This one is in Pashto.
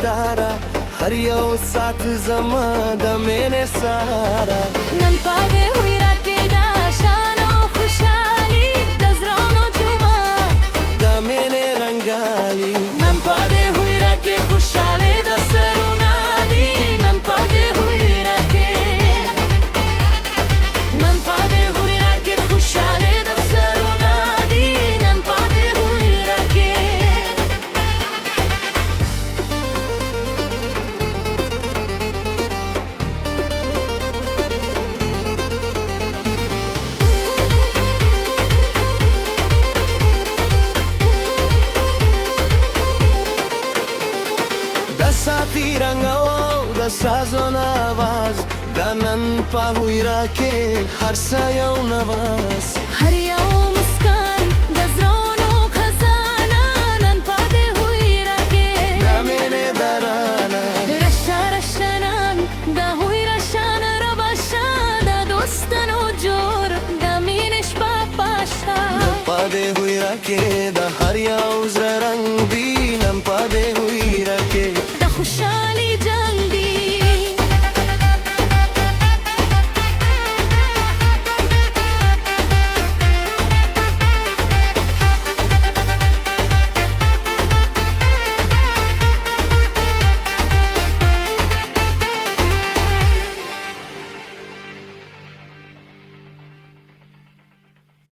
ستاره هر یو ساعت زما د مینې ساره نن پاده وی راکې دا شان او خوشحالي د زړونو جومات د مینې رنګالي نن پاده وی راکې خوشحالي د سرونه دي نن پاده وی راکې نن پاده وی راکې خوشحالي د سرونه دي نن پاده وی راکې ساتي رنګ او د سازونو आवाज د نن په وی راکې هر څه یو نواز هر یو مسکان د زړونو خزانه نن پاده وی راکې د مینې درانه رشه رشه نن د وی رشان ربشه د دوستانو جوړ د مینې شپه پاشه پاده وی راکې د هر یو